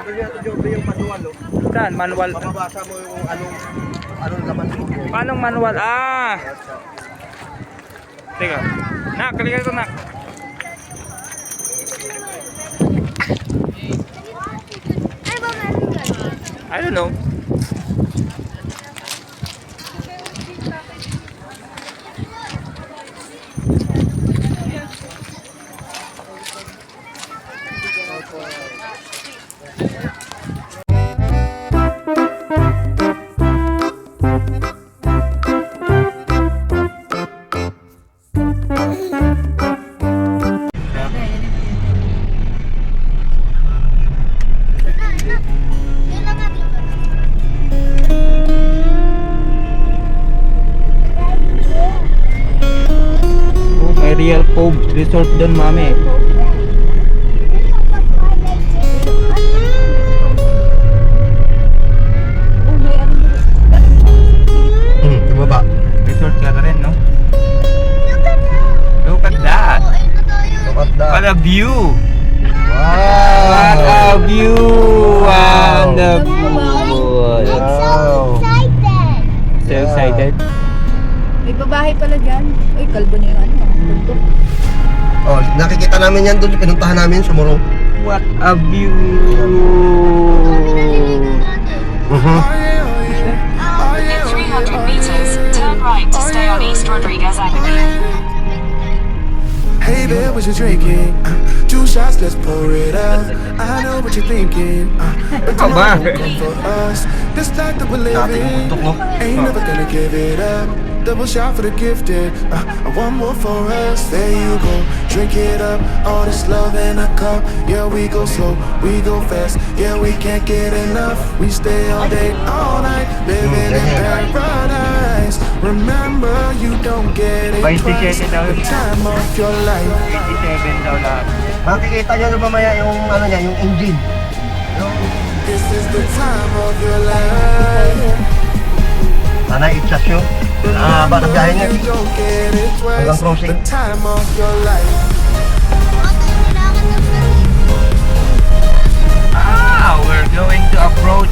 Sabi niya ito yung manual, oh. Saan? Manual? Mababasa mo yung anong laman mo. Paanong manual? Ah! Teka. Nak, kalikan ko nak. I don't know. Real Cove Resort doon, mami. Baba. Resort ka na rin, no? Look at that. Look at that. What a view. Wow. What a view. Wonderful. Wow. So excited. May babae pala dyan. Uy, kalbo na yung ano. Bundok. Oh, nakikita namin yan doon, pinuntahan namin sa Morong. What a view. In 300 meters, turn right to stay on East Rodriguez Avenue. Hey there, what you drinking? 2 shots, let's pour it up. I know what you're thinking. But tomorrow won't come for us. This life that we're living, ain't never gonna give it up. Double shot for the gifted, one more for us. There you go, drink it up. All this love in a cup. Yeah, we go slow, we go fast. Yeah, we can't get enough. We stay all day, all night, living in paradise. Remember, you don't get it twice. The time of your life. 87 daw lahat. Makikita nyo na mamaya yung ano niya, yung engine. This is the time of your life. Sana itasyo. Ba na biyahe niya. You don't get it twice. Hanggang crossing. The time of your life. We're going to approach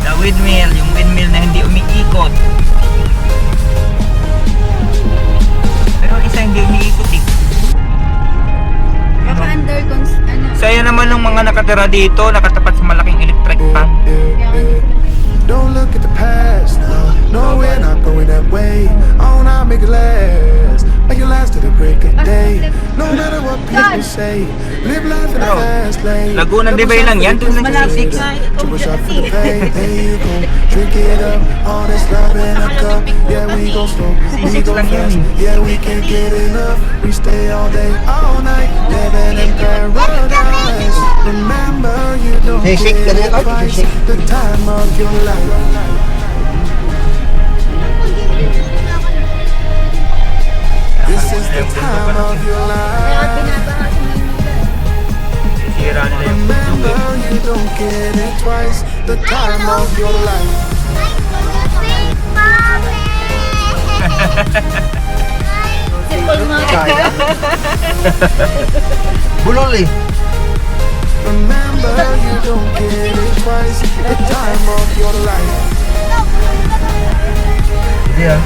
the windmill, yung windmill na hindi umiikot. Pero isa hindi umiikot eh. Baka under ano. Saya naman ng mga nakatira dito, nakatapat sa malaking electric fan. Don't look at the past, no, we're not going that way. Oh, now make it last, make it last to the break of day. No matter what people say, live life in a fast lane. Laguna de Bay lang yan, doon Malapit nag-6. na. Triple shot for the pain, there you go. Drink it up, all this love in a cup. Yeah, we go slow, we C6 go lang yun. fast. Yeah, we can't get enough. We stay all day, all night, living in paradise. Remember, you don't get Sisik, it ganyan ka, twice. sisik. The time of your life. This is the time of your Kaya life. binabaha sa Maynila. Sira nila yung Remember, you don't get it twice. The time of your life. Simple mga. Bulol eh. Remember, you don't get it twice. The time of your life. Hindi ah.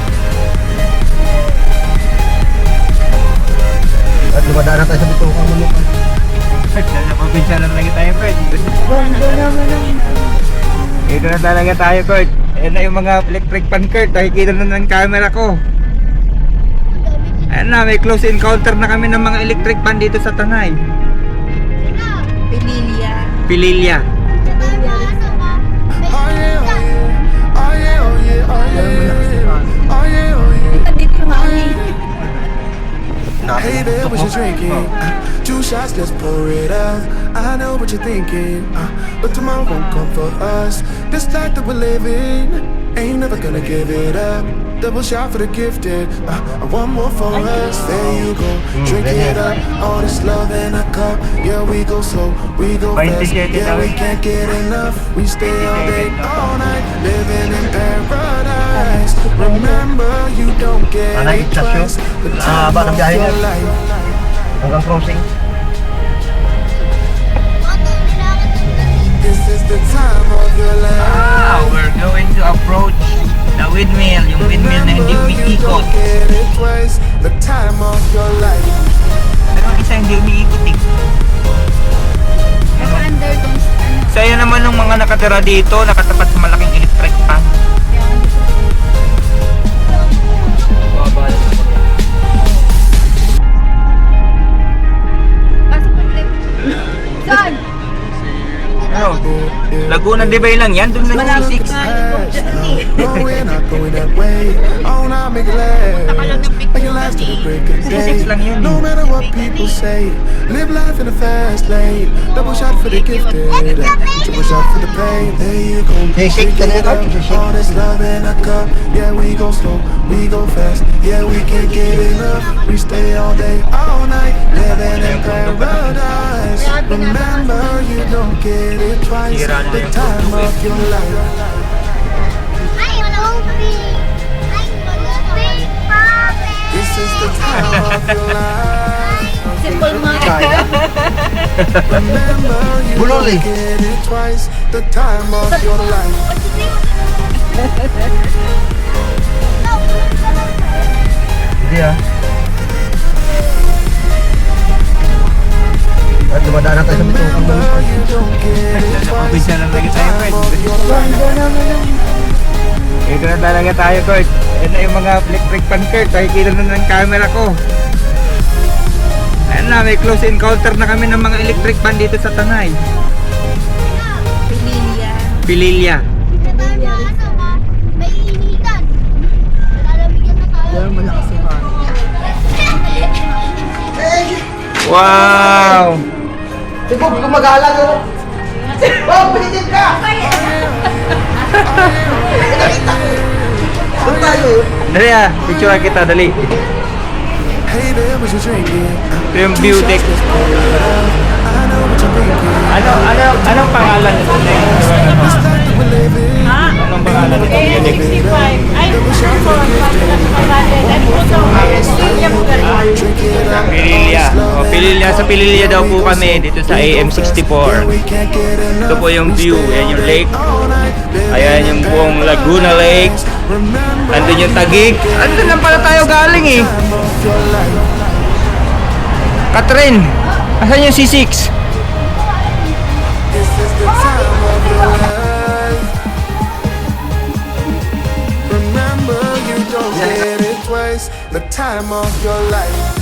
At dumadaan na tayo sa Bitokang Manukan. Nasa probinsya lang lagi tayo, Kurt. Dito na talaga tayo, Kurt. Ayan na yung mga electric fan, Kurt. Nakikita na ng camera ko. Ayan na, may close encounter na kami ng mga electric fan dito sa Tanay. Pililia. Pililya. Oh yeah, oh yeah. Oh yeah, oh yeah, oh yeah. Oh yeah, oh yeah. Dito yung hangin. Hey there, what you drinking? 2 shots, let's pour it up. I know what you're thinking, but tomorrow won't come for us. This life that we're living, ain't never gonna give it up. Double shot for the gifted, one more for us. There you go, drink it up. All this love in a cup. Yeah, we go slow, we go fast. Yeah, we can't get enough. We stay all day, all night, living in paradise. Remember, you don't get it twice. The time Ba ng of biyahe your niya. life. Hanggang crossing. This is the time of your life. We're going to approach the windmill, yung windmill na hindi Remember, you umiikot. don't get it twice. The time of your life. Pero ang isa hindi umiikot eh. Nasa under dun, ano. So ayan naman ng mga nakatira dito, nakatapat sa malaking electric fan. Kaya ano dito. Pasok ang left. Saan? Ano? Laguna de Bay lang yan, doon lang yung C6. No, we're not going that way. Oh, now make it last. Make it last till the break of day. C6 lang yun. No matter what people say, live life in a fast lane. Double shot for the gifted, triple shot for the pain. There you go. C6 ka na ito, C6. All this love in a cup. Yeah, we go slow, we go fast. Yeah, we can't get enough. We stay all day, all night, living in paradise. Remember, you don't get it twice. The time of your life. This is the time of your life. Simple mga. Kaya. Remember, you Bulol don't eh. get it twice. The time of your life. Hindi ah. At dumadaan na tayo sa bitukan mo. Remember, you don't get it twice. Napabisa lang lagi The tayo, time Fred. of your life. Ito na talaga tayo, Kurt. Yan na yung mga electric fan, Kurt. Nakikita na ng camera ko. Ayan na, may close encounter na kami ng mga electric fan dito sa Tanay. Pililia. Pililya. Wow! Si Bob, gumagalang ano? Bob, pilitin ka! Doon tayo eh. Dali ah, picture kita, dali. Hey there, what you drinking? Ito yung view deck. I know what you're thinking. Anong pangalan nito? This life that we're living. Anong pangalan nito? View deck. Drink it up. Pililya. O, Pililya. Sa Pililya daw po kami dito sa AM64. We can't get Ito enough. po yung view. Ayan yung lake. All night, Ayan yung buong Laguna Lake. remember Andun yung Taguig. Andun lang pala tayo galing eh. time of your life. Catherine, asan yung C6? This is the time of your life. Remember, you don't get it twice. The time of your life.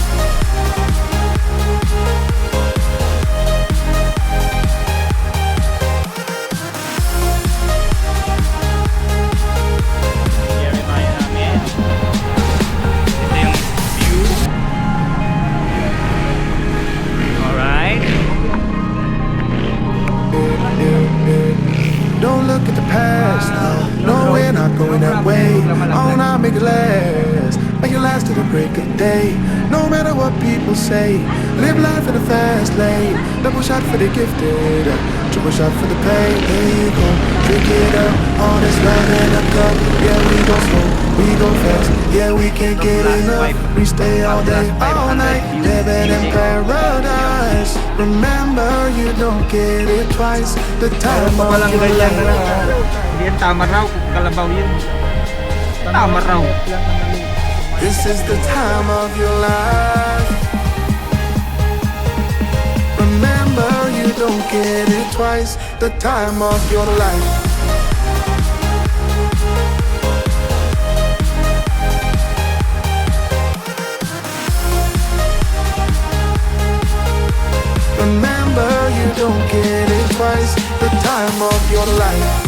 Ito yung view. Alright. Don't look at the past. No, we're not going that way. Oh, now make it last. Make it last to the break of day. No matter what people say, live life in a fast lane. Double shot for the gifted, triple shot for the pain. There you go, drink it up. All this love in a cup. Yeah, we go slow, we go fast. Yeah, we can't get enough. We stay all day, all night, living in paradise. Remember, you don't get it twice. The time of Walang your ganyan na lang. life. Hindi yan tama raw. Kalabaw yun. Tama raw. This is the time of your life. Remember, you don't get it twice. The time of your life. Remember, you don't get it twice. The time of your life.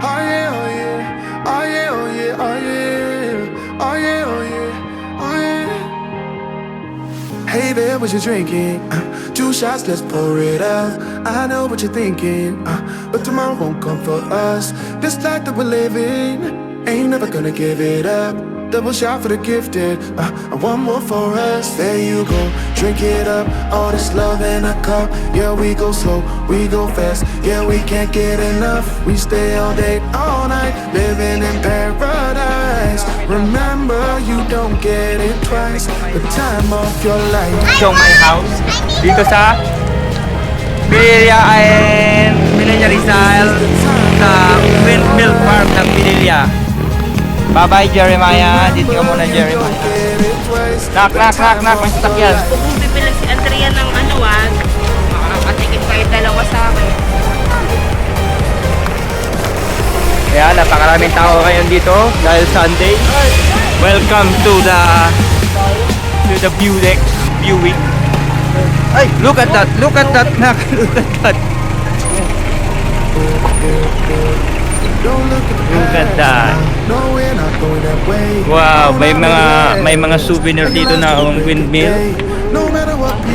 Oh yeah, oh yeah, oh yeah, oh yeah, oh yeah, oh yeah, oh yeah, oh yeah. Hey there, what you drinking? 2 shots, let's pour it out. I know what you're thinking, but tomorrow won't come for us. This life that we're living, ain't never gonna give it up. Double shot for the gifted, and one more for us. There you go, drink it up. All this love in a cup. Yeah, we go slow, we go fast. Yeah, we can't get enough. We stay all day, all night, living in paradise. Remember, you don't get it twice. The time of your life. Show my house. Dito sa Pililya and Pililya Rizal sa Windmill Park ng Pililya. Bye-bye, Jeremiah. Dito ka muna, Jeremiah. Knock, knock, knock, knock. May sasakyan. Bumibili si Andrea ng ano makakatikip kayo dalawa sa akin. Kaya napakaraming tao ngayon dito dahil Sunday. Welcome to the view deck, viewing. Ay, look at that, look at that, knock, look at that. Look at that. Wow, may mga souvenir dito na windmill.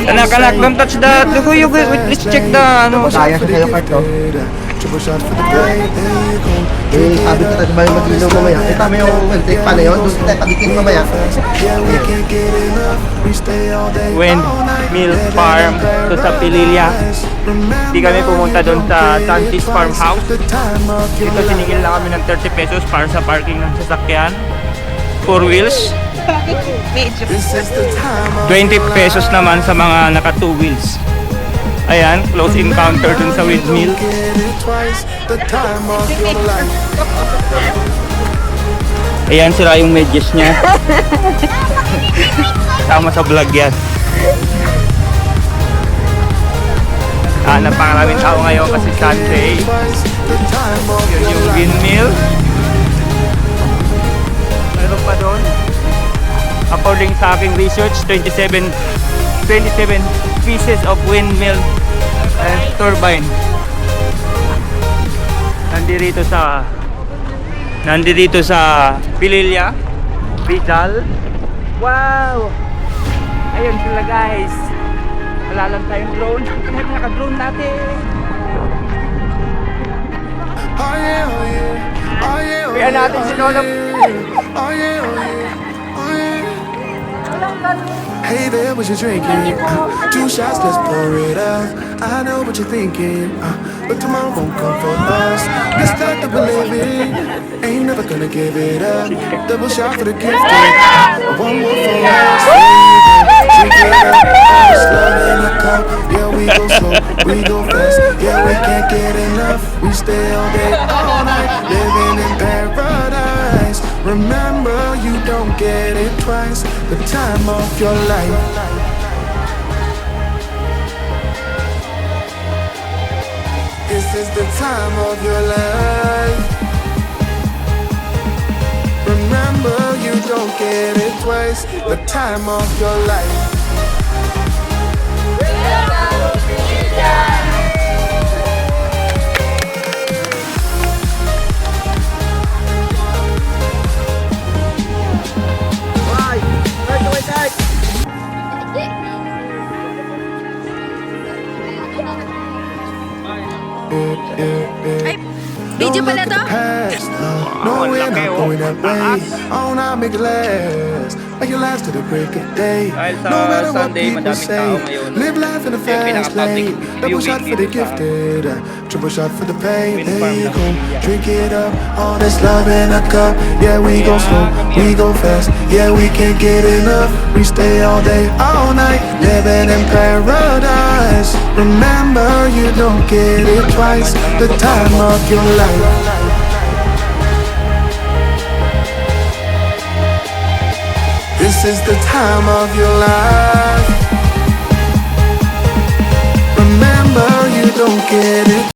Anak, don't touch that. Look, let's check the ano. Kaya sa kayo karto. Sabi ko tayo ba yung mag-ilaw mamaya? Tama yung take pa na yun. Doon tayo pagiging mamaya. Windmill Farm to sa Pililya. Di kami pumunta doon sa Santis Farmhouse. Dito siningil na kami ng 30 pesos para sa parking ng sasakyan. 4 wheels. 20 pesos naman sa mga naka 2 wheels. Ayan, close encounter dun sa windmill. Ayan, sira yung medyas niya. Sama sa vlog yan. Napakaraming tao ngayon kasi Sunday. Yun yung windmill. Meron pa doon. According sa aking research, 27 pieces of windmill and turbine. Nandito sa Pililya, Rizal. Wow! Ayun sila guys. Wala lang tayong drone. Naka-drone natin. Kaya natin si Lolo. Hey there, what you drinking? 2 shots, let's pour it up. I know what you're thinking, but tomorrow won't come for us. This life that we're living, ain't never gonna give it up. Double shot for the gifted, one more for us. Drink it up, all this love in a cup. Yeah, we go slow, we go fast. Yeah, we can't get enough. We stay all day, all night, living in paradise. Remember, you don't get it twice. The time of your life. This is the time of your life. Remember, you don't get it twice. The time of your life. Video pala to? No, we're not going that way. Oh, now make it last. Make it last to the break of day. No matter what people say, live life in a fast lane. Double shot for the gifted, triple shot for the pain. There you go, drink it up. All this love in a cup. Yeah, we go slow, we go fast. Yeah, we can't get enough. We stay all day, all night, living in paradise. Remember, you don't get it twice. The time of your life. This is the time of your life. Remember, you don't get it.